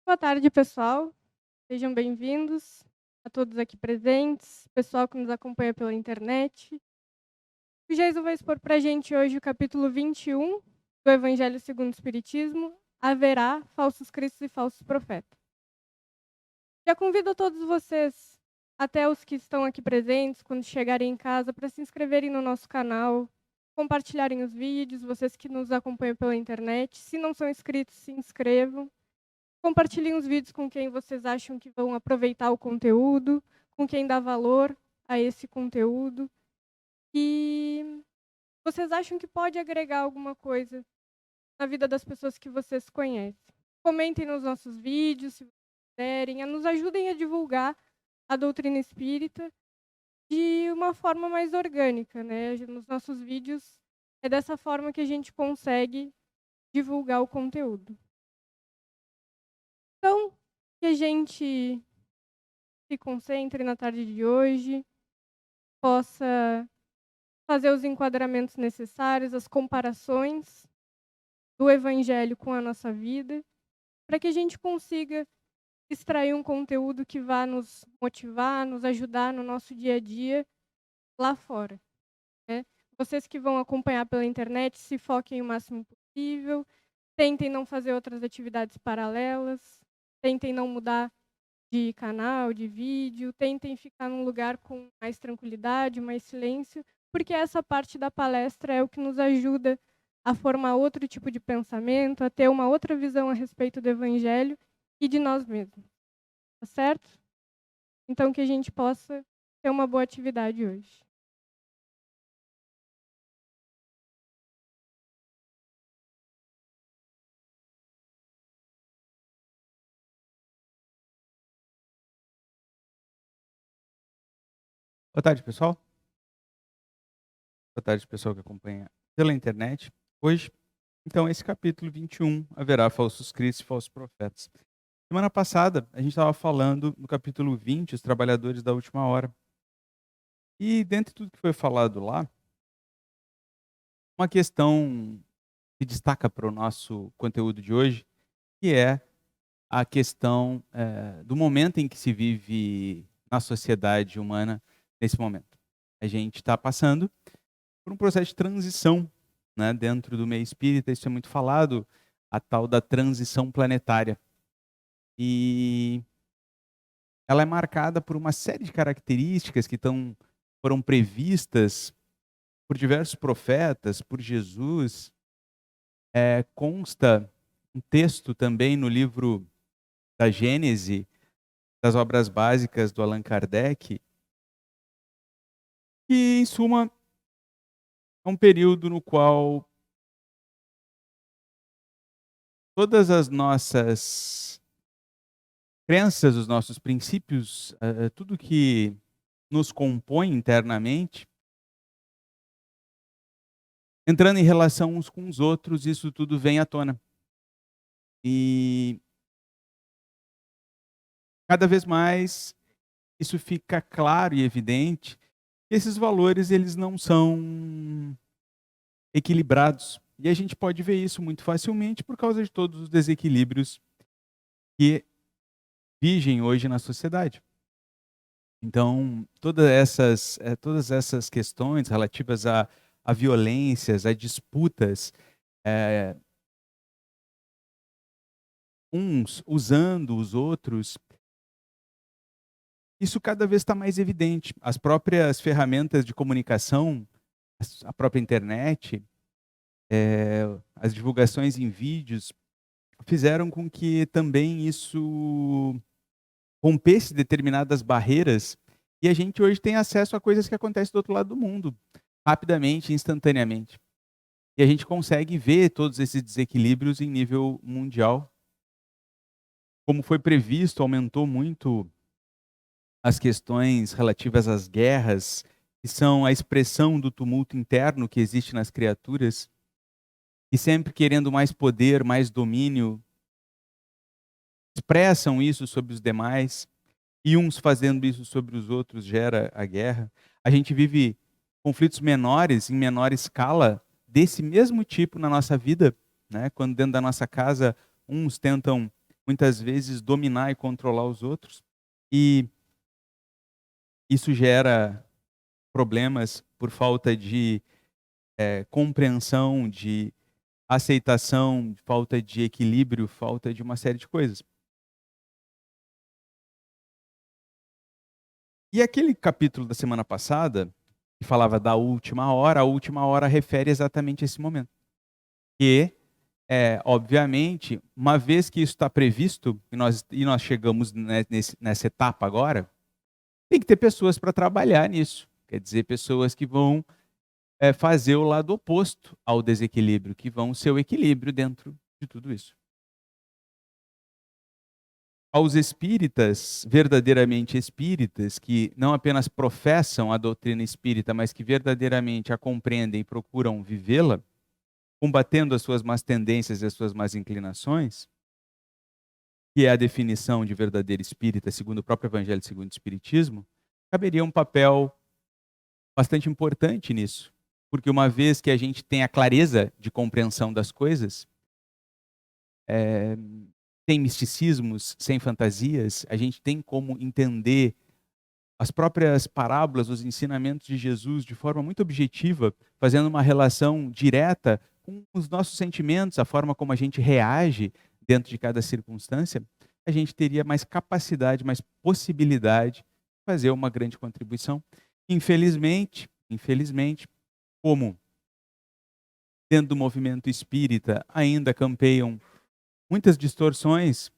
Boa tarde, pessoal. Sejam bem-vindos a todos aqui presentes, pessoal que nos acompanha pela internet. O Jason vai expor para a gente hoje o capítulo 21 do Evangelho segundo o Espiritismo, Haverá falsos cristos e falsos profetas. Já convido a todos vocês, até os que estão aqui presentes, quando chegarem em casa, para se inscreverem no nosso canal, compartilharem os vídeos, vocês que nos acompanham pela internet. Se não são inscritos, se inscrevam. Compartilhem os vídeos com quem vocês acham que vão aproveitar o conteúdo, com quem dá valor a esse conteúdo. E vocês acham que pode agregar alguma coisa na vida das pessoas que vocês conhecem. Comentem nos nossos vídeos, se vocês quiserem, nos ajudem a divulgar a doutrina espírita de uma forma mais orgânica, né? Nos nossos vídeos é dessa forma que a gente consegue divulgar o conteúdo. Então, que a gente se concentre na tarde de hoje, possa fazer os enquadramentos necessários, as comparações do Evangelho com a nossa vida, para que a gente consiga extrair um conteúdo que vá nos motivar, nos ajudar no nosso dia a dia lá fora, né? Vocês que vão acompanhar pela internet, se foquem o máximo possível, tentem não fazer outras atividades paralelas, tentem não mudar de canal, de vídeo, tentem ficar num lugar com mais tranquilidade, mais silêncio, porque essa parte da palestra é o que nos ajuda a formar outro tipo de pensamento, a ter uma outra visão a respeito do Evangelho e de nós mesmos, tá certo? Então, que a gente possa ter uma boa atividade hoje. Boa tarde, pessoal. Boa tarde, pessoal que acompanha pela internet. Hoje, então, esse capítulo 21, haverá falsos cristos e falsos profetas. Semana passada, a gente estava falando no capítulo 20, os trabalhadores da última hora. E dentre tudo que foi falado lá, uma questão que destaca para o nosso conteúdo de hoje, que é a questão do momento em que se vive na sociedade humana nesse momento. A gente está passando por um processo de transição, né, dentro do meio espírita. Isso é muito falado, a tal da transição planetária. E ela é marcada por uma série de características que foram previstas por diversos profetas, por Jesus. Consta um texto também no livro da Gênese, das obras básicas do Allan Kardec, que, em suma, é um período no qual todas as nossas crenças, os nossos princípios, tudo que nos compõe internamente, entrando em relação uns com os outros, isso tudo vem à tona. E cada vez mais isso fica claro e evidente que esses valores, eles não são equilibrados. E a gente pode ver isso muito facilmente por causa de todos os desequilíbrios que vigem hoje na sociedade. Então, todas essas questões relativas a violências, a disputas, uns usando os outros, isso cada vez está mais evidente. As próprias ferramentas de comunicação, a própria internet, as divulgações em vídeos, fizeram com que também isso rompesse determinadas barreiras e a gente hoje tem acesso a coisas que acontecem do outro lado do mundo, rapidamente, instantaneamente. E a gente consegue ver todos esses desequilíbrios em nível mundial. Como foi previsto, aumentou muito as questões relativas às guerras, que são a expressão do tumulto interno que existe nas criaturas, e sempre querendo mais poder, mais domínio, expressam isso sobre os demais, e uns fazendo isso sobre os outros gera a guerra. A gente vive conflitos menores, em menor escala, desse mesmo tipo na nossa vida, né? Quando dentro da nossa casa uns tentam muitas vezes dominar e controlar os outros. E isso gera problemas por falta de compreensão, de aceitação, falta de equilíbrio, falta de uma série de coisas. E aquele capítulo da semana passada, que falava da última hora, a última hora refere exatamente a esse momento. Que, obviamente, uma vez que isso está previsto, e nós chegamos nessa etapa agora, tem que ter pessoas para trabalhar nisso. Quer dizer, pessoas que vão fazer o lado oposto ao desequilíbrio, que vão ser o equilíbrio dentro de tudo isso. Aos espíritas, verdadeiramente espíritas, que não apenas professam a doutrina espírita, mas que verdadeiramente a compreendem e procuram vivê-la, combatendo as suas más tendências e as suas más inclinações, que é a definição de verdadeiro espírita, segundo o próprio Evangelho segundo o Espiritismo, caberia um papel bastante importante nisso. Porque uma vez que a gente tem a clareza de compreensão das coisas, sem misticismos, sem fantasias, a gente tem como entender as próprias parábolas, os ensinamentos de Jesus de forma muito objetiva, fazendo uma relação direta com os nossos sentimentos, a forma como a gente reage dentro de cada circunstância, a gente teria mais capacidade, mais possibilidade de fazer uma grande contribuição. Infelizmente, como dentro do movimento espírita ainda campeiam muitas distorções,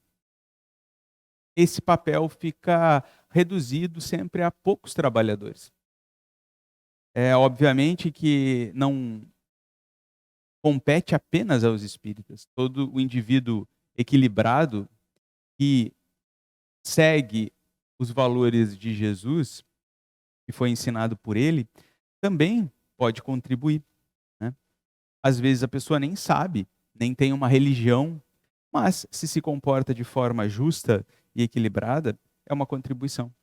esse papel fica reduzido sempre a poucos trabalhadores. Obviamente que não compete apenas aos espíritas. Todo o indivíduo equilibrado que segue os valores de Jesus, que foi ensinado por ele, também pode contribuir. Né? Às vezes a pessoa nem sabe, nem tem uma religião, mas se comporta de forma justa e equilibrada, é uma contribuição.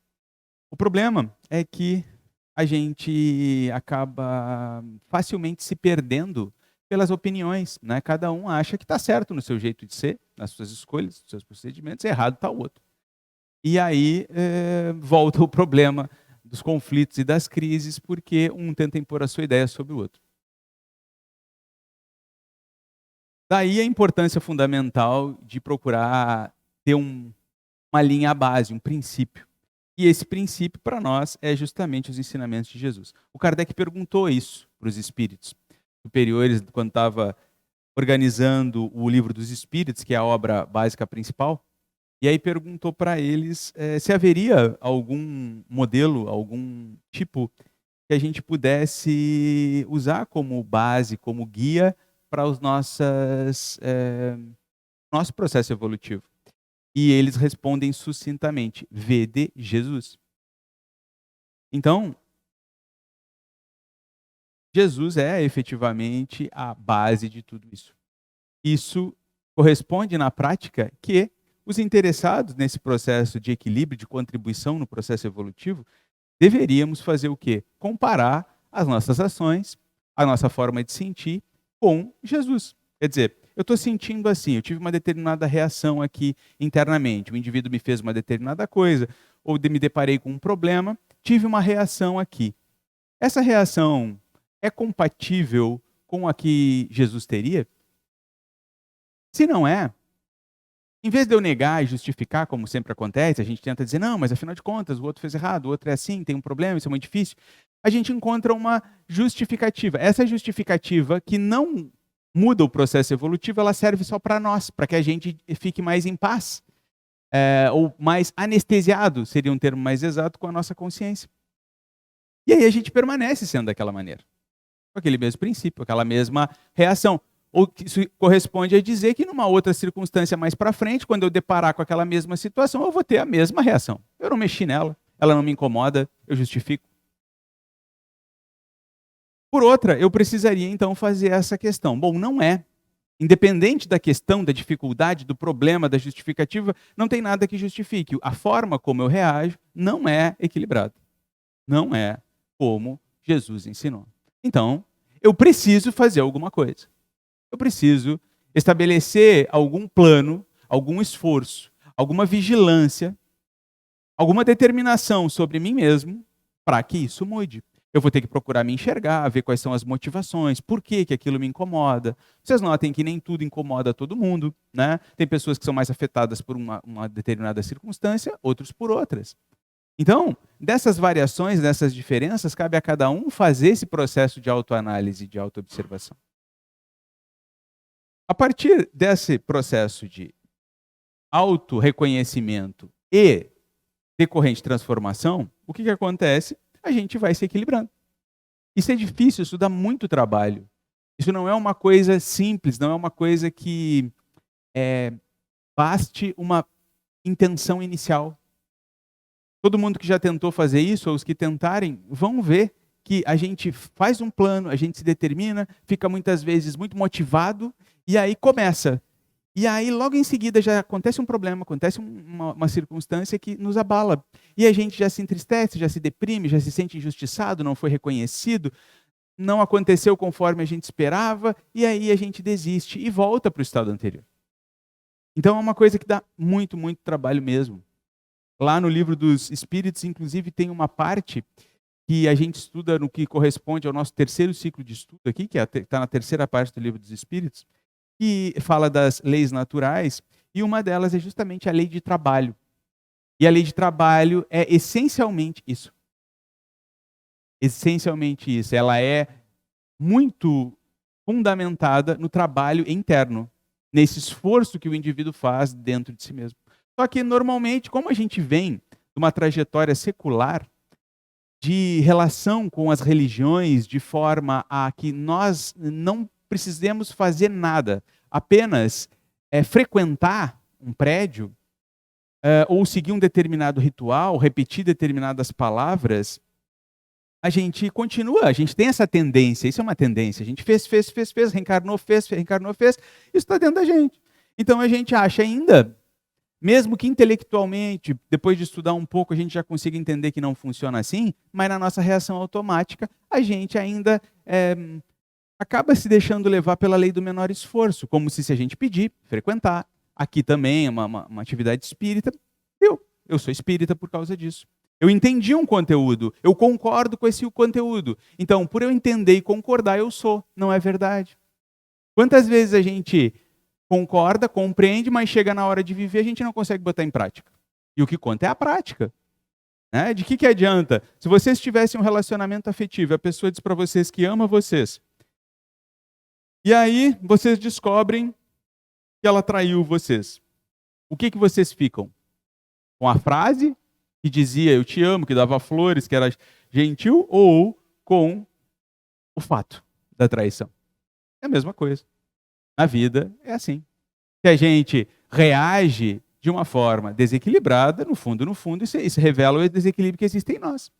O problema é que a gente acaba facilmente se perdendo pelas opiniões. Né? Cada um acha que está certo no seu jeito de ser, nas suas escolhas, nos seus procedimentos, errado está o outro. E aí volta o problema dos conflitos e das crises, porque um tenta impor a sua ideia sobre o outro. Daí a importância fundamental de procurar ter uma linha base, um princípio. E esse princípio, para nós, é justamente os ensinamentos de Jesus. O Kardec perguntou isso para os espíritos superiores, quando estava organizando o Livro dos Espíritos, que é a obra básica principal, e aí perguntou para eles se haveria algum modelo, algum tipo que a gente pudesse usar como base, como guia para os nosso processo evolutivo. E eles respondem sucintamente: vede Jesus. Então, Jesus é efetivamente a base de tudo isso. Isso corresponde na prática que os interessados nesse processo de equilíbrio, de contribuição no processo evolutivo, deveríamos fazer o quê? Comparar as nossas ações, a nossa forma de sentir com Jesus. Quer dizer, eu estou sentindo assim, eu tive uma determinada reação aqui internamente, o indivíduo me fez uma determinada coisa, ou me deparei com um problema, tive uma reação aqui. Essa reação é compatível com a que Jesus teria? Se não é, em vez de eu negar e justificar, como sempre acontece, a gente tenta dizer, não, mas afinal de contas, o outro fez errado, o outro é assim, tem um problema, isso é muito difícil. A gente encontra uma justificativa. Essa justificativa, que não muda o processo evolutivo, ela serve só para nós, para que a gente fique mais em paz, ou mais anestesiado, seria um termo mais exato, com a nossa consciência. E aí a gente permanece sendo daquela maneira, com aquele mesmo princípio, aquela mesma reação. Ou isso corresponde a dizer que numa outra circunstância mais para frente, quando eu deparar com aquela mesma situação, eu vou ter a mesma reação. Eu não mexi nela, ela não me incomoda, eu justifico. Por outra, eu precisaria então fazer essa questão. Bom, não é. Independente da questão, da dificuldade, do problema, da justificativa, não tem nada que justifique. A forma como eu reajo não é equilibrada. Não é como Jesus ensinou. Então, eu preciso fazer alguma coisa. Eu preciso estabelecer algum plano, algum esforço, alguma vigilância, alguma determinação sobre mim mesmo para que isso mude. Eu vou ter que procurar me enxergar, ver quais são as motivações, por que aquilo me incomoda. Vocês notem que nem tudo incomoda todo mundo, né? Tem pessoas que são mais afetadas por uma determinada circunstância, outros por outras. Então, dessas variações, dessas diferenças, cabe a cada um fazer esse processo de autoanálise, de autoobservação. A partir desse processo de autorreconhecimento e decorrente transformação, o que acontece? A gente vai se equilibrando. Isso é difícil, isso dá muito trabalho. Isso não é uma coisa simples, não é uma coisa que baste uma intenção inicial. Todo mundo que já tentou fazer isso, ou os que tentarem, vão ver que a gente faz um plano, a gente se determina, fica muitas vezes muito motivado, e aí começa. E aí, logo em seguida, já acontece um problema, acontece uma circunstância que nos abala. E a gente já se entristece, já se deprime, já se sente injustiçado, não foi reconhecido, não aconteceu conforme a gente esperava, e aí a gente desiste e volta para o estado anterior. Então, é uma coisa que dá muito, muito trabalho mesmo. Lá no livro dos Espíritos, inclusive, tem uma parte que a gente estuda no que corresponde ao nosso terceiro ciclo de estudo aqui, que está na terceira parte do livro dos Espíritos, que fala das leis naturais, e uma delas é justamente a lei de trabalho. E a lei de trabalho é essencialmente isso. Essencialmente isso. Ela é muito fundamentada no trabalho interno, nesse esforço que o indivíduo faz dentro de si mesmo. Só que, normalmente, como a gente vem de uma trajetória secular, de relação com as religiões, de forma a que nós não precisemos fazer nada, apenas frequentar um prédio, ou seguir um determinado ritual, repetir determinadas palavras, a gente continua, a gente tem essa tendência, isso é uma tendência, a gente fez, reencarnou, fez, isso está dentro da gente. Então a gente acha ainda, mesmo que intelectualmente, depois de estudar um pouco, a gente já consiga entender que não funciona assim, mas na nossa reação automática, a gente ainda acaba se deixando levar pela lei do menor esforço, como se a gente pedir, frequentar. Aqui também é uma atividade espírita. Eu sou espírita por causa disso. Eu entendi um conteúdo, eu concordo com esse conteúdo. Então, por eu entender e concordar, eu sou. Não é verdade? Quantas vezes a gente concorda, compreende, mas chega na hora de viver, a gente não consegue botar em prática. E o que conta é a prática. Né? De que adianta? Se vocês tivessem um relacionamento afetivo, a pessoa diz para vocês que ama vocês, e aí vocês descobrem que ela traiu vocês. O que vocês ficam? Com a frase que dizia eu te amo, que dava flores, que era gentil, ou com o fato da traição? É a mesma coisa. Na vida é assim. Se a gente reage de uma forma desequilibrada, no fundo, isso revela o desequilíbrio que existe em nós.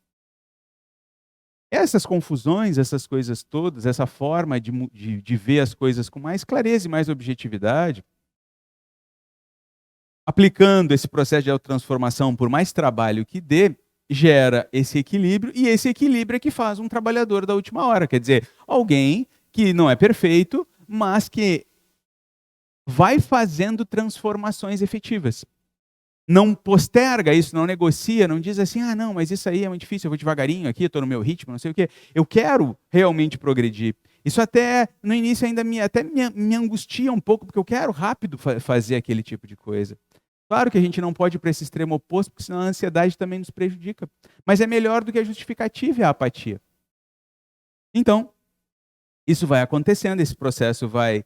Essas confusões, essas coisas todas, essa forma de ver as coisas com mais clareza e mais objetividade, aplicando esse processo de autotransformação, por mais trabalho que dê, gera esse equilíbrio, e esse equilíbrio é que faz um trabalhador da última hora. Quer dizer, alguém que não é perfeito, mas que vai fazendo transformações efetivas. Não posterga isso, não negocia, não diz assim, não, mas isso aí é muito difícil, eu vou devagarinho aqui, estou no meu ritmo, não sei o quê. Eu quero realmente progredir. Isso até, no início, ainda me angustia um pouco, porque eu quero rápido fazer aquele tipo de coisa. Claro que a gente não pode ir para esse extremo oposto, porque senão a ansiedade também nos prejudica. Mas é melhor do que a justificativa e a apatia. Então, isso vai acontecendo, esse processo vai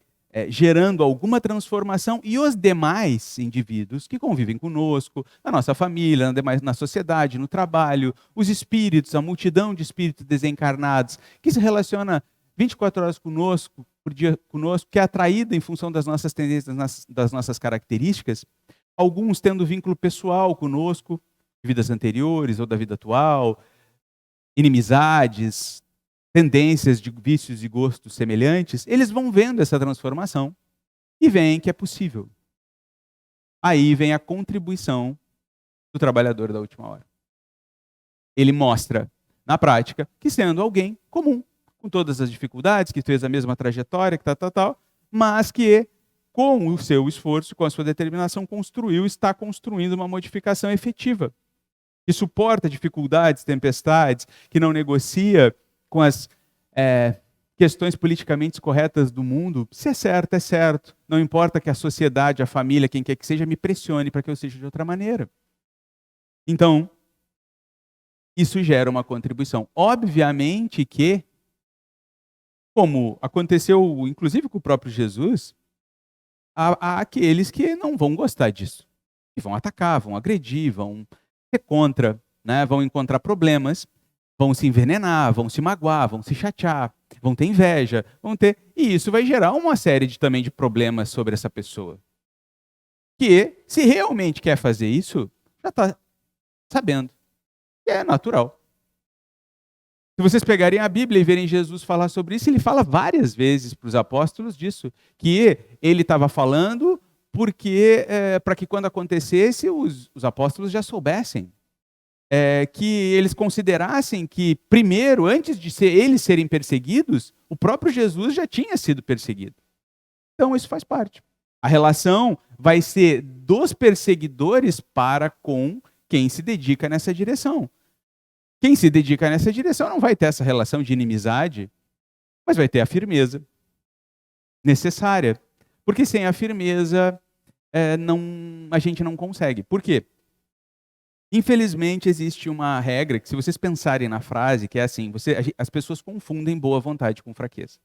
gerando alguma transformação, e os demais indivíduos que convivem conosco, na nossa família, na sociedade, no trabalho, os espíritos, a multidão de espíritos desencarnados, que se relaciona 24 horas conosco, por dia conosco, que é atraída em função das nossas tendências, das nossas características, alguns tendo vínculo pessoal conosco, de vidas anteriores ou da vida atual, inimizades, tendências de vícios e gostos semelhantes, eles vão vendo essa transformação e veem que é possível. Aí vem a contribuição do trabalhador da última hora. Ele mostra, na prática, que sendo alguém comum, com todas as dificuldades, que fez a mesma trajetória, que tal, mas que com o seu esforço, com a sua determinação, está construindo uma modificação efetiva, que suporta dificuldades, tempestades, que não negocia com as questões politicamente corretas do mundo. Se é certo, é certo. Não importa que a sociedade, a família, quem quer que seja, me pressione para que eu seja de outra maneira. Então, isso gera uma contribuição. Obviamente que, como aconteceu inclusive com o próprio Jesus, há aqueles que não vão gostar disso. Que vão atacar, vão agredir, vão ser contra, né? Vão encontrar problemas, vão se envenenar, vão se magoar, vão se chatear, vão ter inveja, E isso vai gerar uma série também de problemas sobre essa pessoa. Que, se realmente quer fazer isso, já está sabendo. Que é natural. Se vocês pegarem a Bíblia e verem Jesus falar sobre isso, ele fala várias vezes para os apóstolos disso, que ele estava falando porque para que quando acontecesse, os apóstolos já soubessem. Que eles considerassem que, primeiro, antes de eles serem perseguidos, o próprio Jesus já tinha sido perseguido. Então, isso faz parte. A relação vai ser dos perseguidores para com quem se dedica nessa direção. Quem se dedica nessa direção não vai ter essa relação de inimizade, mas vai ter a firmeza necessária. Porque sem a firmeza, a gente não consegue. Por quê? Infelizmente, existe uma regra que, se vocês pensarem na frase, que é assim, as pessoas confundem boa vontade com fraqueza.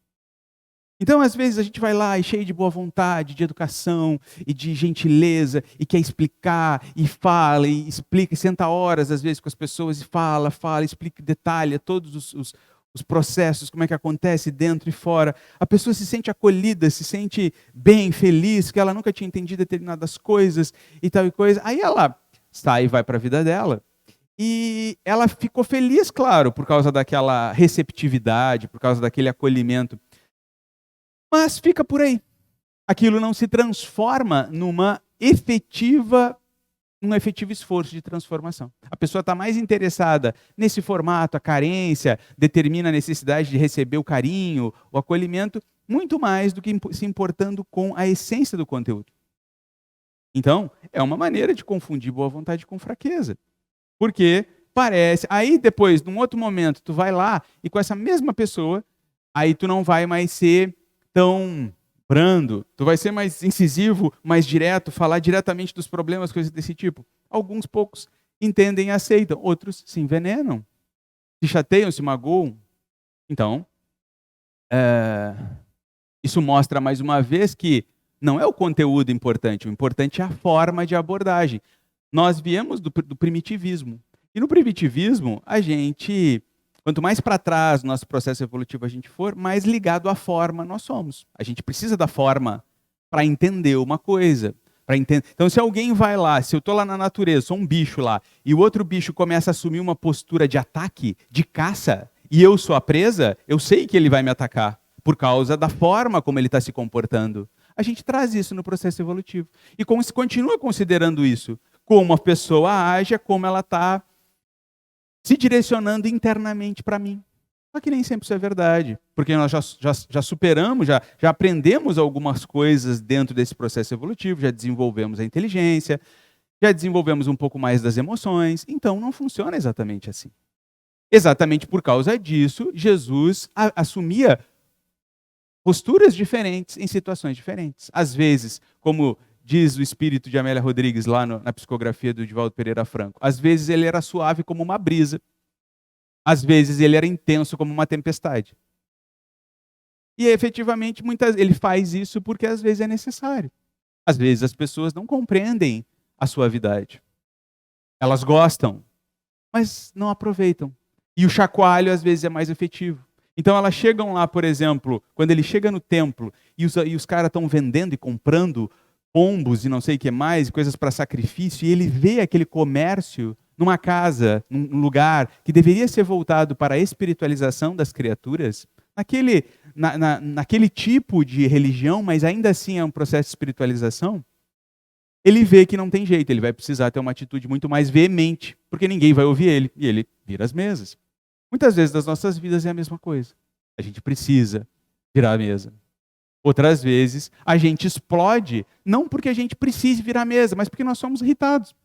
Então, às vezes, a gente vai lá e cheio de boa vontade, de educação e de gentileza, e quer explicar, e fala, e explica, e senta horas, às vezes, com as pessoas, e fala, explica, detalha todos os processos, como é que acontece dentro e fora. A pessoa se sente acolhida, se sente bem, feliz, que ela nunca tinha entendido determinadas coisas e tal e coisa. Aí ela sai e vai para a vida dela. E ela ficou feliz, claro, por causa daquela receptividade, por causa daquele acolhimento. Mas fica por aí. Aquilo não se transforma num efetivo esforço de transformação. A pessoa está mais interessada nesse formato, a carência, determina a necessidade de receber o carinho, o acolhimento, muito mais do que se importando com a essência do conteúdo. Então, é uma maneira de confundir boa vontade com fraqueza. Porque parece... Aí depois, num outro momento, tu vai lá e com essa mesma pessoa, aí tu não vai mais ser tão brando, tu vai ser mais incisivo, mais direto, falar diretamente dos problemas, coisas desse tipo. Alguns poucos entendem e aceitam, outros se envenenam, se chateiam, se magoam. Então, isso mostra mais uma vez que não é o conteúdo importante, o importante é a forma de abordagem. Nós viemos do primitivismo. E no primitivismo, quanto mais para trás no nosso processo evolutivo a gente for, mais ligado à forma nós somos. A gente precisa da forma para entender uma coisa. Então, se alguém vai lá, se eu estou lá na natureza, sou um bicho lá, e o outro bicho começa a assumir uma postura de ataque, de caça, e eu sou a presa, eu sei que ele vai me atacar, por causa da forma como ele está se comportando. A gente traz isso no processo evolutivo. E continua considerando isso, como a pessoa age, como ela está se direcionando internamente para mim. Só que nem sempre isso é verdade, porque nós já superamos, já aprendemos algumas coisas dentro desse processo evolutivo, já desenvolvemos a inteligência, já desenvolvemos um pouco mais das emoções, então não funciona exatamente assim. Exatamente por causa disso, Jesus assumia posturas diferentes em situações diferentes. Às vezes, como diz o espírito de Amélia Rodrigues lá na psicografia do Divaldo Pereira Franco, às vezes ele era suave como uma brisa, às vezes ele era intenso como uma tempestade. E efetivamente ele faz isso porque às vezes é necessário. Às vezes as pessoas não compreendem a suavidade. Elas gostam, mas não aproveitam. E o chacoalho às vezes é mais efetivo. Então elas chegam lá, por exemplo, quando ele chega no templo e os caras estão vendendo e comprando pombos e não sei o que mais, coisas para sacrifício, e ele vê aquele comércio numa casa, num lugar que deveria ser voltado para a espiritualização das criaturas, naquele tipo de religião, mas ainda assim é um processo de espiritualização, ele vê que não tem jeito, ele vai precisar ter uma atitude muito mais veemente, porque ninguém vai ouvir ele, e ele vira as mesas. Muitas vezes nas nossas vidas é a mesma coisa. A gente precisa virar a mesa. Outras vezes, a gente explode, não porque a gente precise virar a mesa, mas porque nós somos irritados.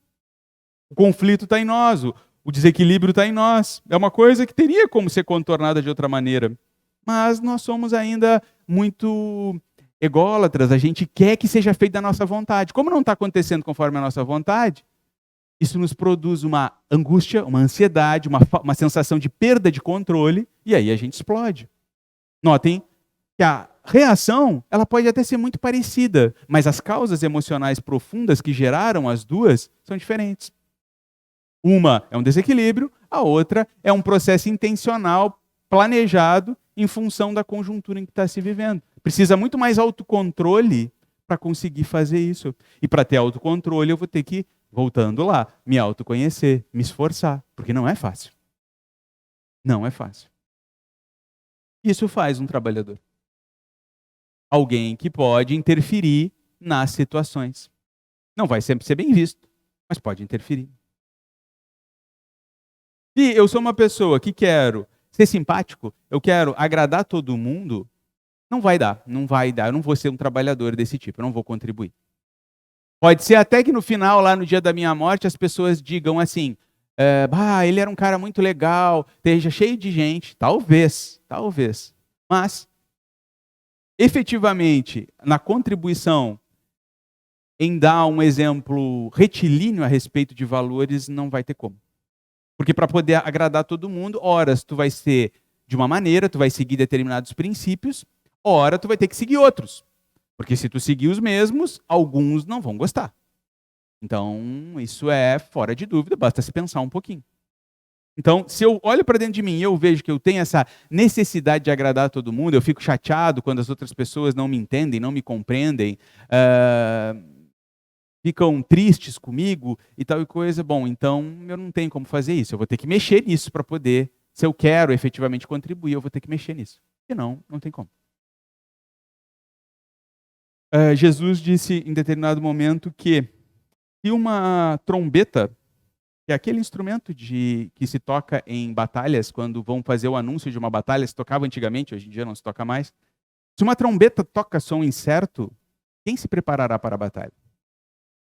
O conflito está em nós, o desequilíbrio está em nós. É uma coisa que teria como ser contornada de outra maneira. Mas nós somos ainda muito ególatras, a gente quer que seja feito da nossa vontade. Como não está acontecendo conforme a nossa vontade, isso nos produz uma angústia, uma ansiedade, uma sensação de perda de controle, e aí a gente explode. Notem que a reação, ela pode até ser muito parecida, mas as causas emocionais profundas que geraram as duas são diferentes. Uma é um desequilíbrio, a outra é um processo intencional, planejado, em função da conjuntura em que está se vivendo. Precisa muito mais autocontrole para conseguir fazer isso. E para ter autocontrole, eu vou ter que, voltando lá, me autoconhecer, me esforçar, porque não é fácil. Não é fácil. Isso faz um trabalhador. Alguém que pode interferir nas situações. Não vai sempre ser bem visto, mas pode interferir. Se eu sou uma pessoa que quero ser simpático, eu quero agradar todo mundo, não vai dar. Eu não vou ser um trabalhador desse tipo, eu não vou contribuir. Pode ser até que no final, lá no dia da minha morte, as pessoas digam assim, ele era um cara muito legal, esteja cheio de gente, talvez. Mas, efetivamente, na contribuição, em dar um exemplo retilíneo a respeito de valores, não vai ter como. Porque para poder agradar todo mundo, horas tu vai ser de uma maneira, tu vai seguir determinados princípios, ora tu vai ter que seguir outros. Porque se tu seguir os mesmos, alguns não vão gostar. Então, isso é fora de dúvida, basta se pensar um pouquinho. Então, se eu olho para dentro de mim e eu vejo que eu tenho essa necessidade de agradar todo mundo, eu fico chateado quando as outras pessoas não me entendem, não me compreendem, ficam tristes comigo e tal e coisa, bom, então eu não tenho como fazer isso. Eu vou ter que mexer nisso para poder, se eu quero efetivamente contribuir, eu vou ter que mexer nisso. Senão, não tem como. Jesus disse em determinado momento que se uma trombeta, que é aquele instrumento que se toca em batalhas, quando vão fazer o anúncio de uma batalha, se tocava antigamente, hoje em dia não se toca mais. Se uma trombeta toca som incerto, quem se preparará para a batalha?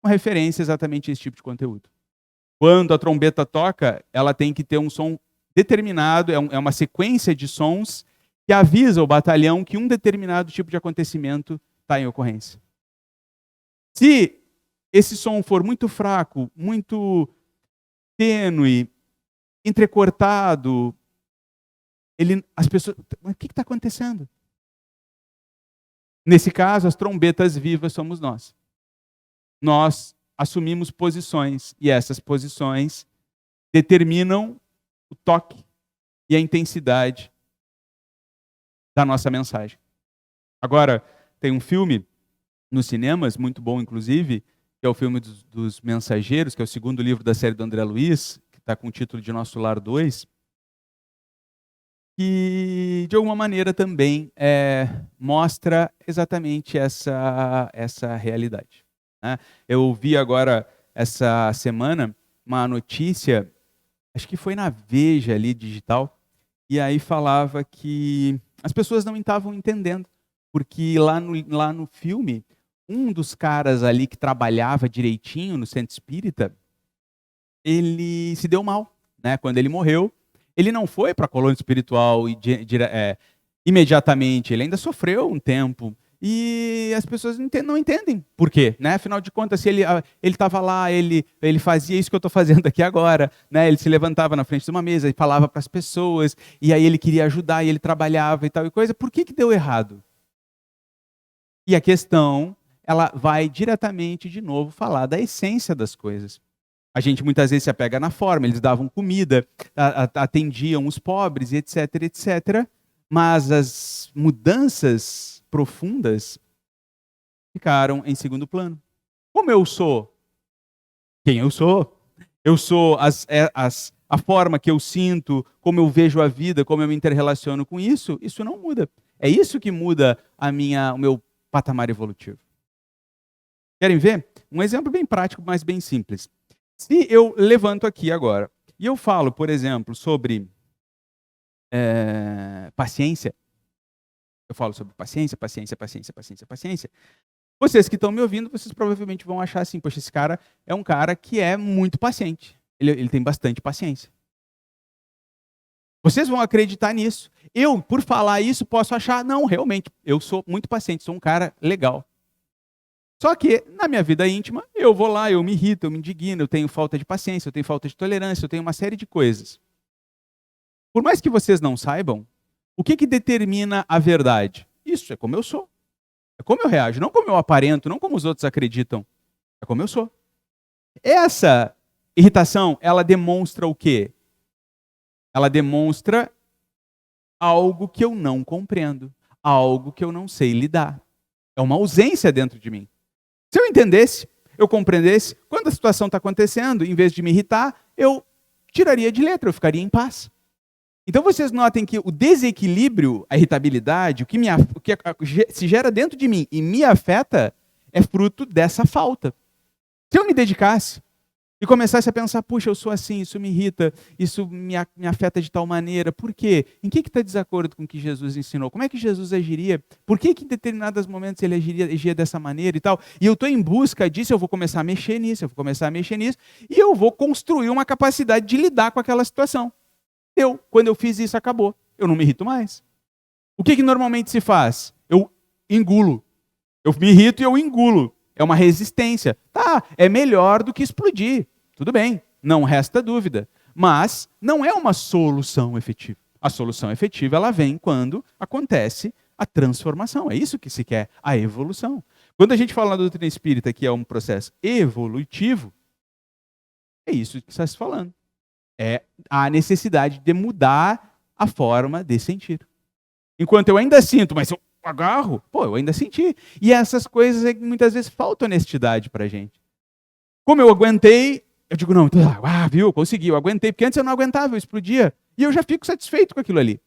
Uma referência exatamente a esse tipo de conteúdo. Quando a trombeta toca, ela tem que ter um som determinado, é uma sequência de sons que avisa o batalhão que um determinado tipo de acontecimento está em ocorrência. Se esse som for muito fraco, muito tênue, entrecortado, as pessoas, o que está acontecendo? Nesse caso, as trombetas vivas somos nós. Nós assumimos posições e essas posições determinam o toque e a intensidade da nossa mensagem. Agora, tem um filme nos cinemas, muito bom inclusive, que é o filme dos Mensageiros, que é o segundo livro da série do André Luiz, que está com o título de Nosso Lar 2, que de alguma maneira também mostra exatamente essa realidade. Né? Eu vi agora, essa semana, uma notícia, acho que foi na Veja ali, digital, e aí falava que as pessoas não estavam entendendo, porque lá no filme, um dos caras ali que trabalhava direitinho no centro espírita, ele se deu mal, né? Quando ele morreu, ele não foi para a colônia espiritual imediatamente, ele ainda sofreu um tempo. E as pessoas não entendem por quê, né? Afinal de contas, se ele estava lá, ele fazia isso que eu estou fazendo aqui agora, né? Ele se levantava na frente de uma mesa e falava para as pessoas, e aí ele queria ajudar, e ele trabalhava e tal e coisa. Por que deu errado? E a questão, ela vai diretamente, de novo, falar da essência das coisas. A gente muitas vezes se apega na forma, eles davam comida, atendiam os pobres, etc, etc. Mas as mudanças profundas ficaram em segundo plano. Como eu sou? Quem eu sou? Eu sou a forma que eu sinto, como eu vejo a vida, como eu me interrelaciono com isso, isso não muda. É isso que muda o meu patamar evolutivo. Querem ver? Um exemplo bem prático, mas bem simples. Se eu levanto aqui agora e eu falo, por exemplo, sobre paciência, eu falo sobre paciência, paciência, paciência, paciência, paciência, vocês que estão me ouvindo, vocês provavelmente vão achar assim, poxa, esse cara é um cara que é muito paciente. Ele tem bastante paciência. Vocês vão acreditar nisso. Eu, por falar isso, posso achar, não, realmente, eu sou muito paciente, sou um cara legal. Só que, na minha vida íntima, eu vou lá, eu me irrito, eu me indigno, eu tenho falta de paciência, eu tenho falta de tolerância, eu tenho uma série de coisas. Por mais que vocês não saibam, o que determina a verdade? Isso, é como eu sou. É como eu reajo, não como eu aparento, não como os outros acreditam. É como eu sou. Essa irritação, ela demonstra o quê? Ela demonstra algo que eu não compreendo, algo que eu não sei lidar. É uma ausência dentro de mim. Se eu entendesse, eu compreendesse, quando a situação está acontecendo, em vez de me irritar, eu tiraria de letra, eu ficaria em paz. Então vocês notem que o desequilíbrio, a irritabilidade, o que se gera dentro de mim e me afeta, é fruto dessa falta. Se eu me dedicasse e começasse a pensar, puxa, eu sou assim, isso me irrita, isso me afeta de tal maneira, por quê? Em que está desacordo com o que Jesus ensinou? Como é que Jesus agiria? Por que em determinados momentos ele agiria dessa maneira e tal? E eu estou em busca disso, eu vou começar a mexer nisso, e eu vou construir uma capacidade de lidar com aquela situação. Quando eu fiz isso, acabou. Eu não me irrito mais. O que normalmente se faz? Eu engulo. Eu me irrito e eu engulo. É uma resistência. Tá, é melhor do que explodir. Tudo bem, não resta dúvida. Mas não é uma solução efetiva. A solução efetiva, ela vem quando acontece a transformação. É isso que se quer, a evolução. Quando a gente fala na doutrina espírita que é um processo evolutivo, é isso que está se falando. É a necessidade de mudar a forma de sentir. Enquanto eu ainda sinto, mas eu agarro, eu ainda senti. E essas coisas é que muitas vezes falta honestidade pra gente. Como eu aguentei, eu digo, não, viu, consegui, eu aguentei, porque antes eu não aguentava, eu explodia. E eu já fico satisfeito com aquilo ali.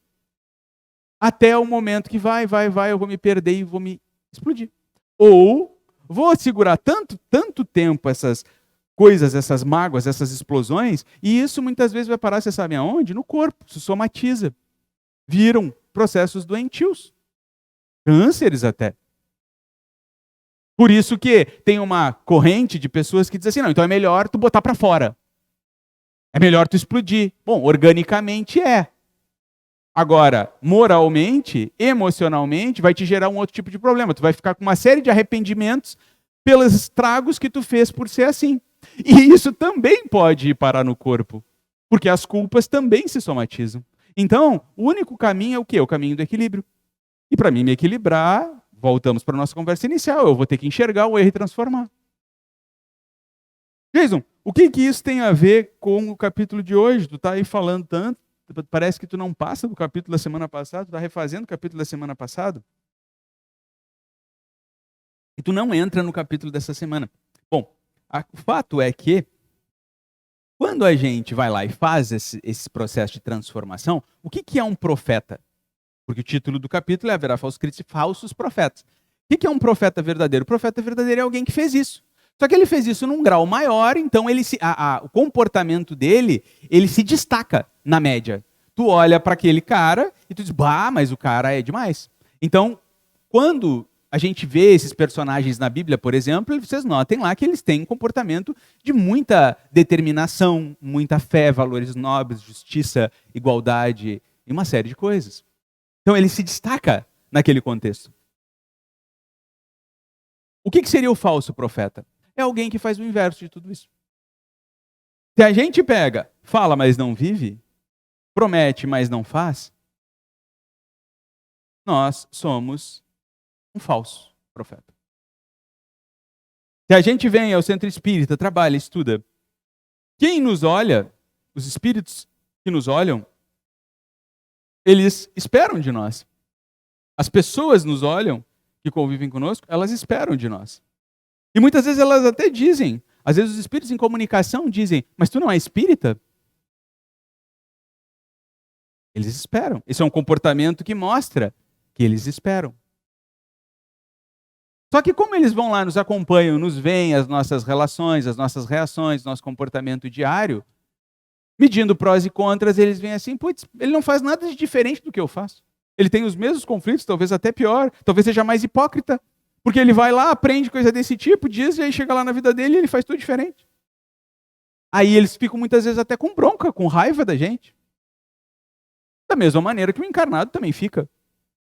Até o momento que vai, eu vou me perder e vou me explodir. Ou vou segurar tanto tempo essas coisas, essas mágoas, essas explosões, e isso muitas vezes vai parar, você sabe aonde? No corpo, se somatiza. Viram processos doentios. Cânceres até. Por isso que tem uma corrente de pessoas que dizem assim, não, então é melhor tu botar para fora. É melhor tu explodir. Bom, organicamente é. Agora, moralmente, emocionalmente, vai te gerar um outro tipo de problema. Tu vai ficar com uma série de arrependimentos pelos estragos que tu fez por ser assim. E isso também pode ir parar no corpo, porque as culpas também se somatizam. Então, o único caminho é o quê? O caminho do equilíbrio. E para mim me equilibrar, voltamos para a nossa conversa inicial, eu vou ter que enxergar o erro e transformar. Jason, o que isso tem a ver com o capítulo de hoje? Tu está aí falando tanto, parece que tu não passa do capítulo da semana passada, tu está refazendo o capítulo da semana passada, e tu não entra no capítulo dessa semana. Bom, o fato é que, quando a gente vai lá e faz esse processo de transformação, o que é um profeta? Porque o título do capítulo é Haverá falsos cristos e falsos profetas. O que é um profeta verdadeiro? O profeta verdadeiro é alguém que fez isso. Só que ele fez isso num grau maior, então o comportamento dele, ele se destaca na média. Tu olha para aquele cara e tu diz, mas o cara é demais. Então, quando a gente vê esses personagens na Bíblia, por exemplo, vocês notem lá que eles têm um comportamento de muita determinação, muita fé, valores nobres, justiça, igualdade e uma série de coisas. Então ele se destaca naquele contexto. O que seria o falso profeta? É alguém que faz o inverso de tudo isso. Se a gente pega, fala, mas não vive, promete, mas não faz, nós somos um falso profeta. Se a gente vem ao centro espírita, trabalha, estuda, quem nos olha, os espíritos que nos olham, eles esperam de nós. As pessoas nos olham, que convivem conosco, elas esperam de nós. E muitas vezes elas até dizem, às vezes os espíritos em comunicação dizem, mas tu não é espírita? Eles esperam. Esse é um comportamento que mostra que eles esperam. Só que como eles vão lá, nos acompanham, nos veem as nossas relações, as nossas reações, nosso comportamento diário, medindo prós e contras, eles veem assim, putz, ele não faz nada de diferente do que eu faço. Ele tem os mesmos conflitos, talvez até pior, talvez seja mais hipócrita. Porque ele vai lá, aprende coisa desse tipo, diz, e aí chega lá na vida dele e ele faz tudo diferente. Aí eles ficam muitas vezes até com bronca, com raiva da gente. Da mesma maneira que o encarnado também fica.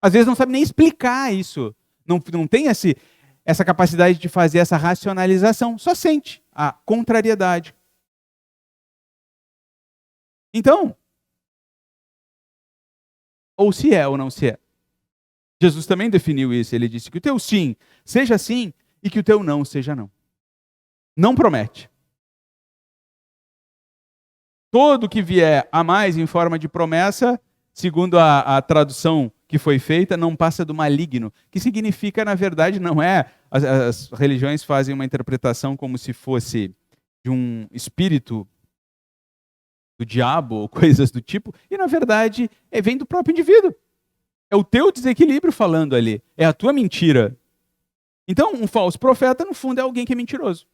Às vezes não sabe nem explicar isso. Não tem essa capacidade de fazer essa racionalização. Só sente a contrariedade. Então, ou se é ou não se é. Jesus também definiu isso. Ele disse que o teu sim seja sim e que o teu não seja não. Não promete. Todo que vier a mais em forma de promessa, segundo a tradução que foi feita, não passa do maligno. Que significa, na verdade, não é... As religiões fazem uma interpretação como se fosse de um espírito do diabo ou coisas do tipo, e na verdade vem do próprio indivíduo. É o teu desequilíbrio falando ali, é a tua mentira. Então, um falso profeta, no fundo, é alguém que é mentiroso.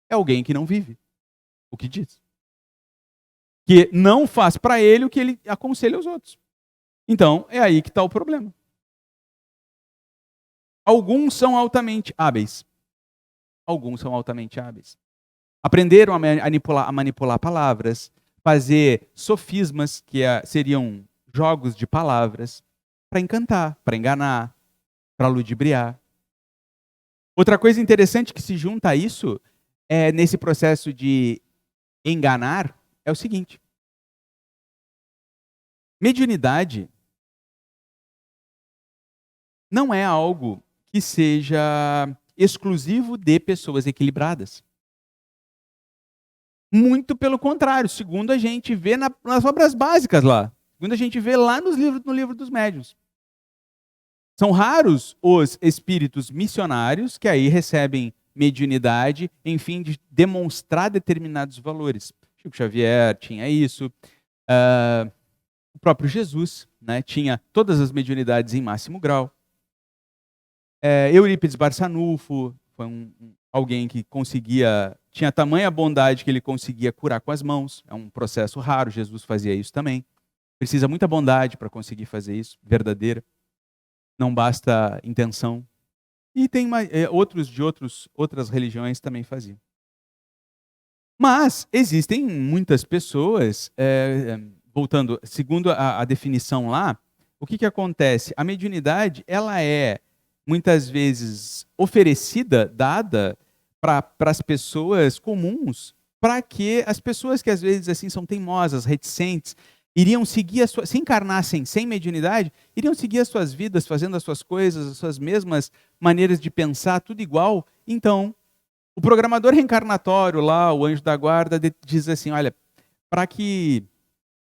É alguém que não vive o que diz. Que não faz para ele o que ele aconselha aos outros. Então, é aí que está o problema. Alguns são altamente hábeis. Alguns são altamente hábeis. Aprenderam a manipular palavras, fazer sofismas, que seriam jogos de palavras, para encantar, para enganar, para ludibriar. Outra coisa interessante que se junta a isso, nesse processo de enganar, é o seguinte. Mediunidade não é algo que seja exclusivo de pessoas equilibradas. Muito pelo contrário, segundo a gente vê nas obras básicas lá. Segundo a gente vê lá no livro dos médiuns. São raros os espíritos missionários que aí recebem mediunidade em fim de demonstrar determinados valores. Chico Xavier tinha isso. O próprio Jesus, né, tinha todas as mediunidades em máximo grau. Eurípides Barçanufo foi alguém que tinha tamanha bondade que ele conseguia curar com as mãos. É um processo raro, Jesus fazia isso também. Precisa muita bondade para conseguir fazer isso, verdadeira. Não basta intenção. E tem outros de outras religiões também faziam. Mas existem muitas pessoas, voltando, segundo a definição lá, o que acontece? A mediunidade, ela é muitas vezes oferecida, dada para as pessoas comuns, para que as pessoas que às vezes assim são teimosas, reticentes, iriam seguir se encarnassem sem mediunidade, iriam seguir as suas vidas, fazendo as suas coisas, as suas mesmas maneiras de pensar, tudo igual. Então, o programador reencarnatório lá, o anjo da guarda, diz assim, olha, para que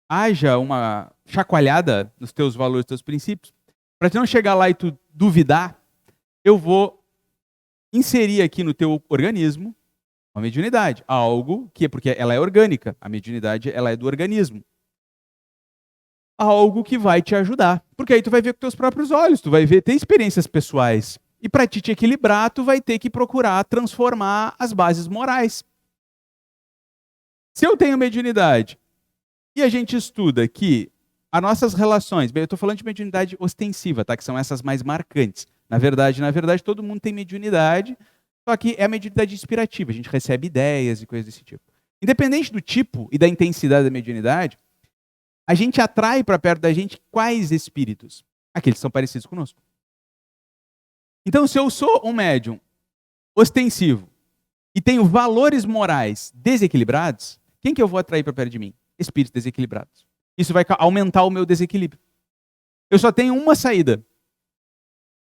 haja uma chacoalhada nos teus valores, nos teus princípios, para tu não chegar lá e tu duvidar, eu vou inserir aqui no teu organismo uma mediunidade, algo que, porque ela é orgânica, a mediunidade ela é do organismo, algo que vai te ajudar, porque aí tu vai ver com teus próprios olhos, tu vai ter experiências pessoais, e para te equilibrar, tu vai ter que procurar transformar as bases morais. Se eu tenho mediunidade, e a gente estuda que as nossas relações, bem, eu estou falando de mediunidade ostensiva, tá? Que são essas mais marcantes. Na verdade, todo mundo tem mediunidade, só que é a mediunidade inspirativa. A gente recebe ideias e coisas desse tipo. Independente do tipo e da intensidade da mediunidade, a gente atrai para perto da gente quais espíritos? Aqueles que são parecidos conosco. Então, se eu sou um médium ostensivo e tenho valores morais desequilibrados, quem que eu vou atrair para perto de mim? Espíritos desequilibrados. Isso vai aumentar o meu desequilíbrio. Eu só tenho uma saída.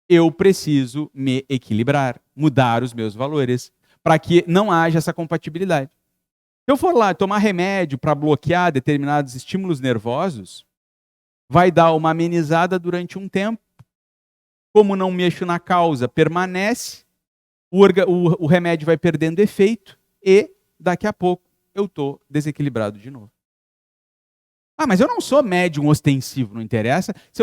Eu preciso me equilibrar, mudar os meus valores, para que não haja essa compatibilidade. Se eu for lá tomar remédio para bloquear determinados estímulos nervosos, vai dar uma amenizada durante um tempo. Como não mexo na causa, permanece, o remédio vai perdendo efeito e daqui a pouco eu estou desequilibrado de novo. Ah, mas eu não sou médium ostensivo, não interessa. Se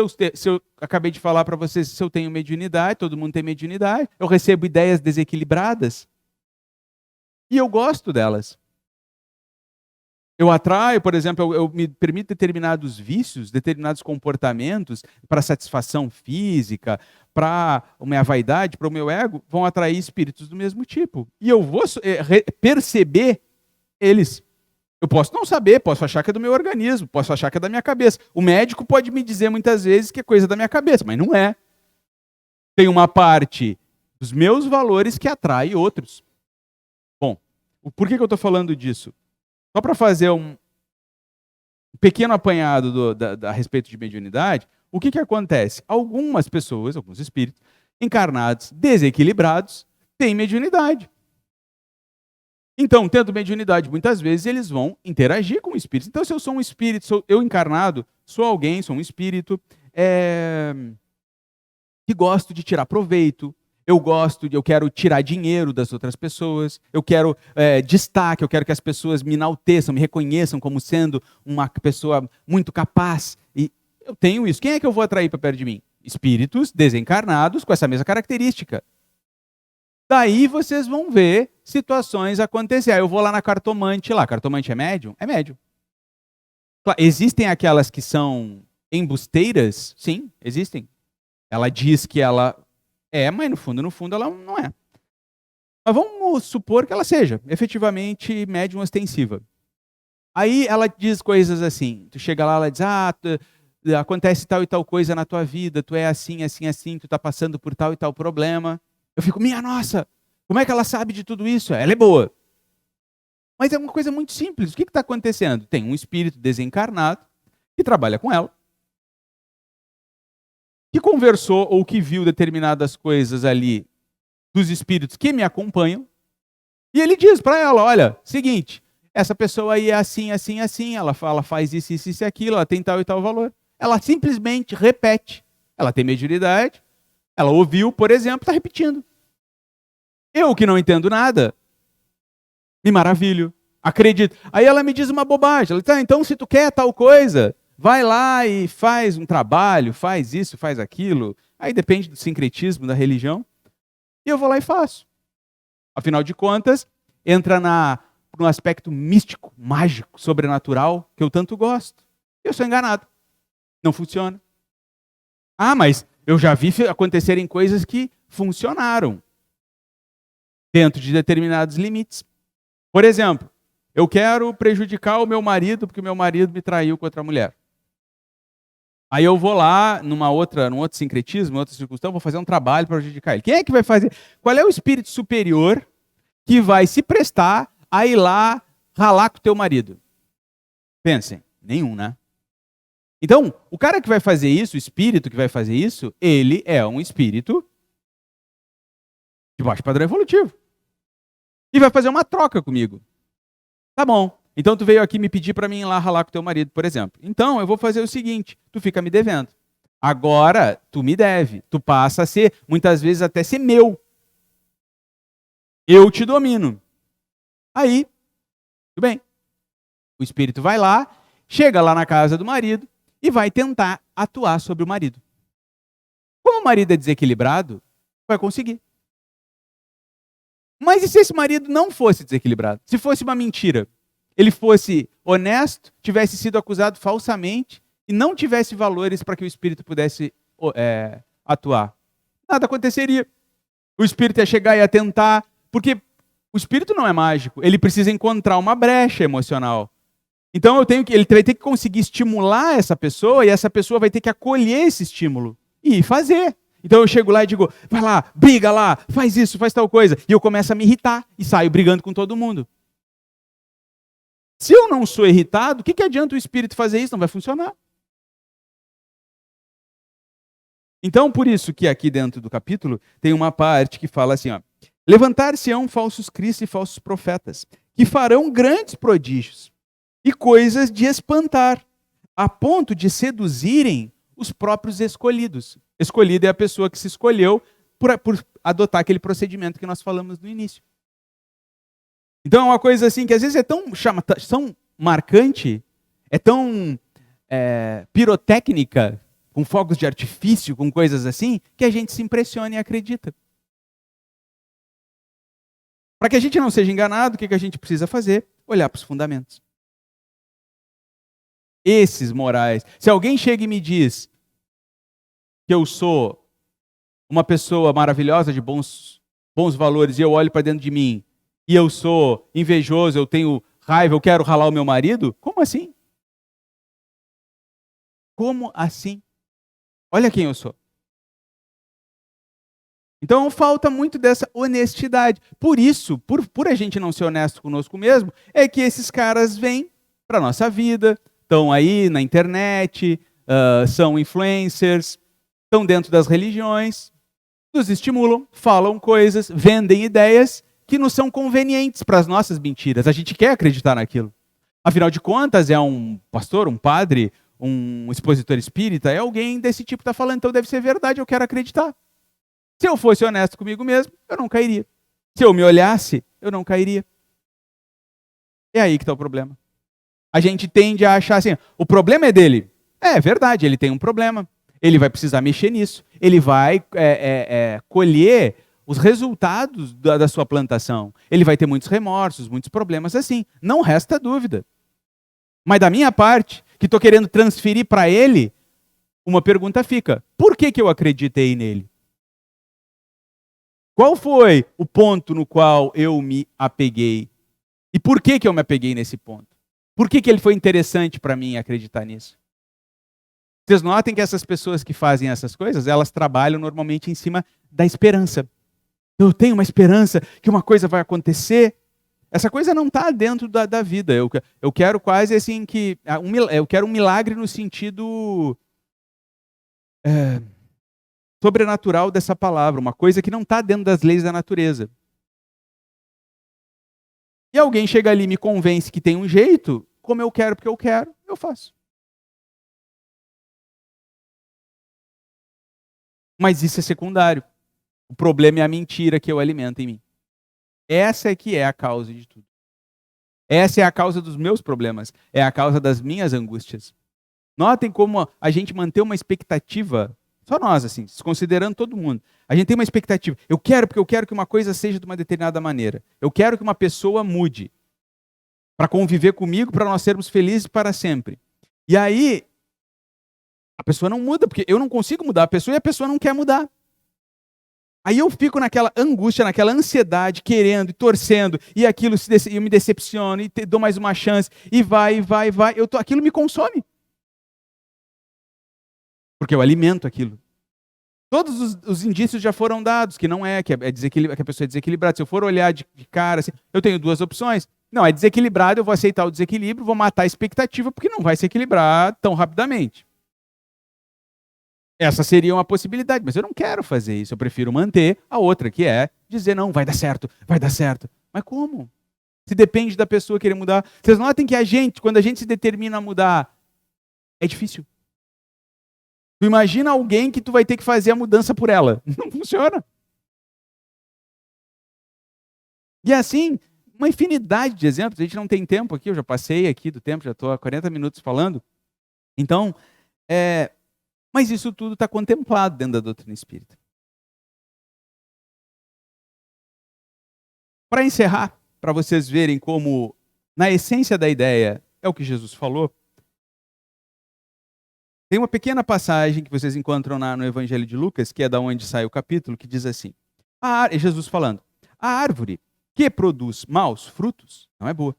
eu acabei de falar para vocês, se eu tenho mediunidade, todo mundo tem mediunidade, eu recebo ideias desequilibradas e eu gosto delas. Eu atraio, por exemplo, eu me permito determinados vícios, determinados comportamentos para satisfação física, para a minha vaidade, para o meu ego, vão atrair espíritos do mesmo tipo. E eu vou perceber eles. Eu posso não saber, posso achar que é do meu organismo, posso achar que é da minha cabeça. O médico pode me dizer muitas vezes que é coisa da minha cabeça, mas não é. Tem uma parte dos meus valores que atrai outros. Bom, por que eu estou falando disso? Só para fazer um pequeno apanhado a respeito de mediunidade, o que acontece? Algumas pessoas, alguns espíritos, encarnados, desequilibrados, têm mediunidade. Então, tendo mediunidade, muitas vezes eles vão interagir com o espírito. Então, se eu sou um espírito, eu encarnado, sou alguém, sou um espírito que gosto de tirar proveito, eu quero tirar dinheiro das outras pessoas, eu quero destaque, eu quero que as pessoas me enalteçam, me reconheçam como sendo uma pessoa muito capaz. E eu tenho isso. Quem é que eu vou atrair para perto de mim? Espíritos desencarnados com essa mesma característica. Daí vocês vão ver situações acontecer. Aí eu vou lá na cartomante lá. Cartomante é médium? É médium. Existem aquelas que são embusteiras? Sim, existem. Ela diz que ela mas no fundo ela não é. Mas vamos supor que ela seja efetivamente médium ostensiva. Aí ela diz coisas assim, tu chega lá, ela diz, acontece tal e tal coisa na tua vida, tu é assim, assim, assim, tu tá passando por tal e tal problema. Eu fico, minha nossa, como é que ela sabe de tudo isso? Ela é boa. Mas é uma coisa muito simples. O que está acontecendo? Tem um espírito desencarnado que trabalha com ela, que conversou ou que viu determinadas coisas ali dos espíritos que me acompanham, e ele diz para ela, olha, seguinte, essa pessoa aí é assim, assim, assim, ela faz isso, isso, isso e aquilo, ela tem tal e tal valor. Ela simplesmente repete. Ela tem mediunidade, ela ouviu, por exemplo, está repetindo. Eu que não entendo nada, me maravilho, acredito. Aí ela me diz uma bobagem, ela diz, então se tu quer tal coisa, vai lá e faz um trabalho, faz isso, faz aquilo. Aí depende do sincretismo da religião. E eu vou lá e faço. Afinal de contas, entra no aspecto místico, mágico, sobrenatural, que eu tanto gosto. Eu sou enganado. Não funciona. Mas eu já vi acontecerem coisas que funcionaram dentro de determinados limites. Por exemplo, eu quero prejudicar o meu marido porque o meu marido me traiu com outra mulher. Aí eu vou lá, num outro sincretismo, outra circunstância, vou fazer um trabalho para prejudicar ele. Quem é que vai fazer? Qual é o espírito superior que vai se prestar a ir lá ralar com o teu marido? Pensem, nenhum, né? Então, o cara que vai fazer isso, o espírito que vai fazer isso, ele é um espírito de baixo padrão evolutivo. E vai fazer uma troca comigo. Tá bom. Então tu veio aqui me pedir para mim ir lá ralar com teu marido, por exemplo. Então eu vou fazer o seguinte, tu fica me devendo. Agora tu me deve, tu passa a ser, muitas vezes até ser meu. Eu te domino. Aí, tudo bem. O espírito vai lá, chega lá na casa do marido e vai tentar atuar sobre o marido. Como o marido é desequilibrado, vai conseguir. Mas e se esse marido não fosse desequilibrado? Se fosse uma mentira? Ele fosse honesto, tivesse sido acusado falsamente e não tivesse valores para que o espírito pudesse atuar. Nada aconteceria. O espírito ia chegar e ia tentar, porque o espírito não é mágico, ele precisa encontrar uma brecha emocional. Então ele vai ter que conseguir estimular essa pessoa e essa pessoa vai ter que acolher esse estímulo e fazer. Então eu chego lá e digo, vai lá, briga lá, faz isso, faz tal coisa. E eu começo a me irritar e saio brigando com todo mundo. Se eu não sou irritado, o que adianta o espírito fazer isso? Não vai funcionar. Então, por isso que aqui dentro do capítulo tem uma parte que fala assim, levantar-se-ão falsos cristos e falsos profetas, que farão grandes prodígios e coisas de espantar, a ponto de seduzirem os próprios escolhidos. Escolhido é a pessoa que se escolheu por adotar aquele procedimento que nós falamos no início. Então é uma coisa assim que às vezes é tão marcante, é tão pirotécnica, com fogos de artifício, com coisas assim, que a gente se impressiona e acredita. Para que a gente não seja enganado, o que a gente precisa fazer? Olhar para os fundamentos. Esses morais. Se alguém chega e me diz que eu sou uma pessoa maravilhosa de bons valores e eu olho para dentro de mim e eu sou invejoso, eu tenho raiva, eu quero ralar o meu marido, como assim? Como assim? Olha quem eu sou. Então falta muito dessa honestidade. Por isso, por a gente não ser honesto conosco mesmo, é que esses caras vêm para a nossa vida, estão aí na internet, são influencers, estão dentro das religiões, nos estimulam, falam coisas, vendem ideias que nos são convenientes para as nossas mentiras. A gente quer acreditar naquilo. Afinal de contas, é um pastor, um padre, um expositor espírita, é alguém desse tipo que está falando, então deve ser verdade, eu quero acreditar. Se eu fosse honesto comigo mesmo, eu não cairia. Se eu me olhasse, eu não cairia. É aí que está o problema. A gente tende a achar assim, o problema é dele. É verdade, ele tem um problema. Ele vai precisar mexer nisso. Ele vai colher os resultados da sua plantação. Ele vai ter muitos remorsos, muitos problemas assim. Não resta dúvida. Mas da minha parte, que estou querendo transferir para ele, uma pergunta fica. Por que eu acreditei nele? Qual foi o ponto no qual eu me apeguei? E por que eu me apeguei nesse ponto? Por que ele foi interessante para mim acreditar nisso? Vocês notem que essas pessoas que fazem essas coisas, elas trabalham normalmente em cima da esperança. Eu tenho uma esperança que uma coisa vai acontecer. Essa coisa não está dentro da vida. Eu quero quase assim que... eu quero um milagre no sentido sobrenatural dessa palavra. Uma coisa que não está dentro das leis da natureza. E alguém chega ali e me convence que tem um jeito, como eu quero, porque eu quero, eu faço. Mas isso é secundário. O problema é a mentira que eu alimento em mim. Essa é que é a causa de tudo. Essa é a causa dos meus problemas. É a causa das minhas angústias. Notem como a gente mantém uma expectativa, só nós, assim, considerando todo mundo. A gente tem uma expectativa. Eu quero, porque eu quero que uma coisa seja de uma determinada maneira. Eu quero que uma pessoa mude para conviver comigo, para nós sermos felizes para sempre. E aí, a pessoa não muda, porque eu não consigo mudar a pessoa e a pessoa não quer mudar. Aí eu fico naquela angústia, naquela ansiedade, querendo e torcendo, e aquilo eu me decepciono, e dou mais uma chance, e vai. Aquilo me consome. Porque eu alimento aquilo. Todos os indícios já foram dados, que não é, que a pessoa é desequilibrada. Se eu for olhar de cara, assim, eu tenho duas opções. Não, é desequilibrado, eu vou aceitar o desequilíbrio, vou matar a expectativa, porque não vai se equilibrar tão rapidamente. Essa seria uma possibilidade, mas eu não quero fazer isso. Eu prefiro manter a outra, que é dizer, não, vai dar certo, vai dar certo. Mas como? Se depende da pessoa querer mudar. Vocês notem que quando a gente se determina a mudar, é difícil. Tu imagina alguém que tu vai ter que fazer a mudança por ela. Não funciona. E assim, uma infinidade de exemplos. A gente não tem tempo aqui, eu já passei aqui do tempo, já estou há 40 minutos falando. Então, mas isso tudo está contemplado dentro da doutrina espírita. Para encerrar, para vocês verem como, na essência da ideia, é o que Jesus falou, tem uma pequena passagem que vocês encontram no Evangelho de Lucas, que é da onde sai o capítulo, que diz assim, é Jesus falando, a árvore que produz maus frutos não é boa,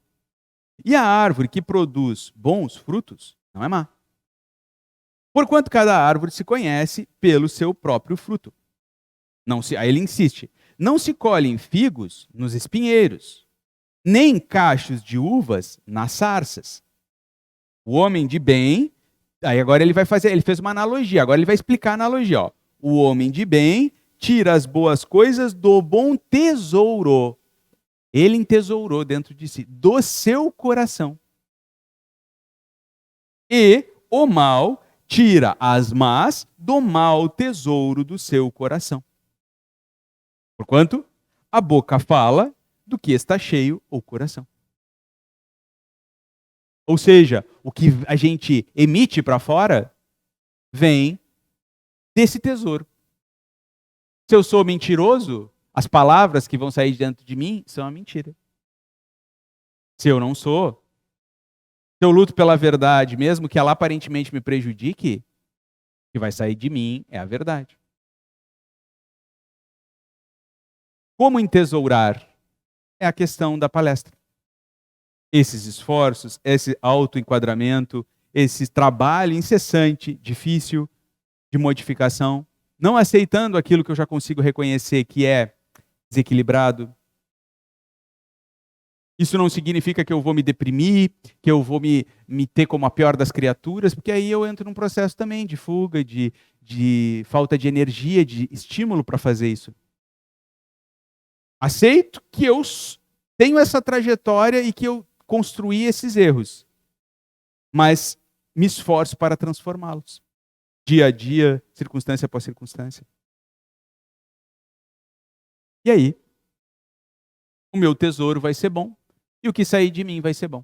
e a árvore que produz bons frutos não é má. Porquanto cada árvore se conhece pelo seu próprio fruto. Aí ele insiste, não se colhem figos nos espinheiros, nem cachos de uvas nas sarças. O homem de bem, aí agora ele fez uma analogia, agora ele vai explicar a analogia. Ó. O homem de bem tira as boas coisas do bom tesouro. Ele entesourou dentro de si, do seu coração. E o mal tira as más do mau tesouro do seu coração. Porquanto a boca fala do que está cheio o coração. Ou seja, o que a gente emite para fora vem desse tesouro. Se eu sou mentiroso, as palavras que vão sair dentro de mim são a mentira. Se eu não sou, Se eu luto pela verdade, mesmo que ela aparentemente me prejudique, o que vai sair de mim é a verdade. Como entesourar? É a questão da palestra. Esses esforços, esse autoenquadramento, esse trabalho incessante, difícil, de modificação, não aceitando aquilo que eu já consigo reconhecer que é desequilibrado. Isso não significa que eu vou me deprimir, que eu vou me ter como a pior das criaturas, porque aí eu entro num processo também de fuga, de falta de energia, de estímulo para fazer isso. Aceito que eu tenho essa trajetória e que eu construí esses erros, mas me esforço para transformá-los. Dia a dia, circunstância após circunstância. E aí, o meu tesouro vai ser bom e o que sair de mim vai ser bom.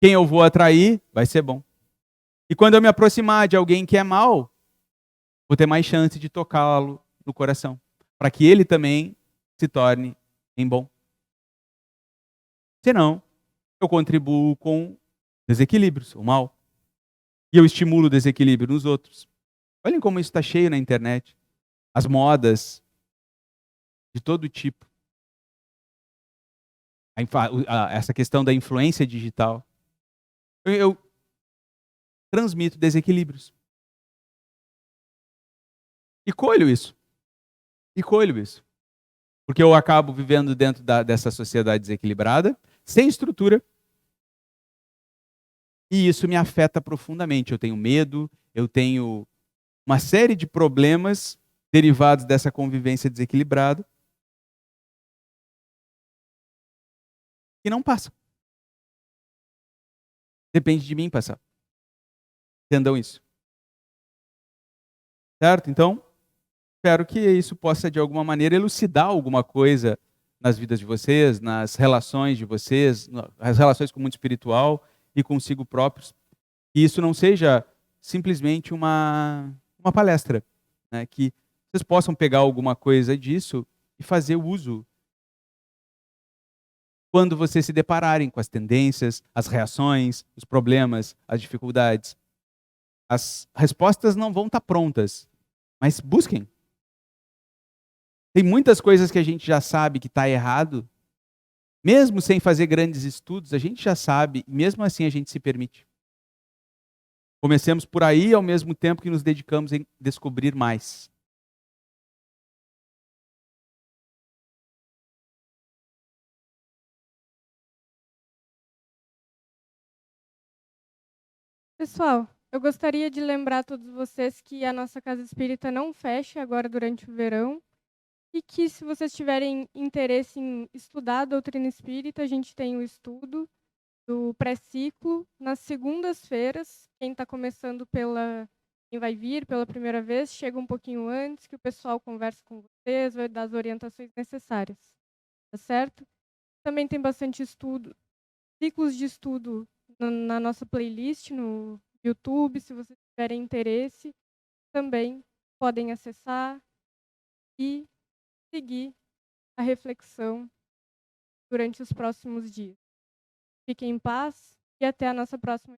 Quem eu vou atrair vai ser bom. E quando eu me aproximar de alguém que é mal, vou ter mais chance de tocá-lo no coração, para que ele também se torne em bom. Senão, eu contribuo com desequilíbrios, o mal. E eu estimulo o desequilíbrio nos outros. Olhem como isso está cheio na internet. As modas de todo tipo. Essa questão da influência digital. Eu transmito desequilíbrios. E colho isso. Porque eu acabo vivendo dentro dessa sociedade desequilibrada, sem estrutura. E isso me afeta profundamente. Eu tenho medo, eu tenho uma série de problemas derivados dessa convivência desequilibrada que não passam. Depende de mim passar. Entendam isso. Certo? Então, espero que isso possa, de alguma maneira, elucidar alguma coisa nas vidas de vocês, nas relações de vocês, nas relações com o mundo espiritual e consigo próprios. Que isso não seja simplesmente uma palestra, né? Que vocês possam pegar alguma coisa disso e fazer uso quando vocês se depararem com as tendências, as reações, os problemas, as dificuldades. As respostas não vão estar prontas, mas busquem. Tem muitas coisas que a gente já sabe que está errado, mesmo sem fazer grandes estudos, a gente já sabe, e mesmo assim a gente se permite. Comecemos por aí, ao mesmo tempo que nos dedicamos em descobrir mais. Pessoal, eu gostaria de lembrar a todos vocês que a nossa Casa Espírita não fecha agora durante o verão e que, se vocês tiverem interesse em estudar a doutrina espírita, a gente tem o estudo do pré-ciclo nas segundas-feiras. Quem está começando quem vai vir pela primeira vez, chega um pouquinho antes, que o pessoal conversa com vocês, vai dar as orientações necessárias. Tá certo? Também tem bastante estudo, ciclos de estudo na nossa playlist no YouTube. Se vocês tiverem interesse, também podem acessar e seguir a reflexão durante os próximos dias. Fiquem em paz e até a nossa próxima.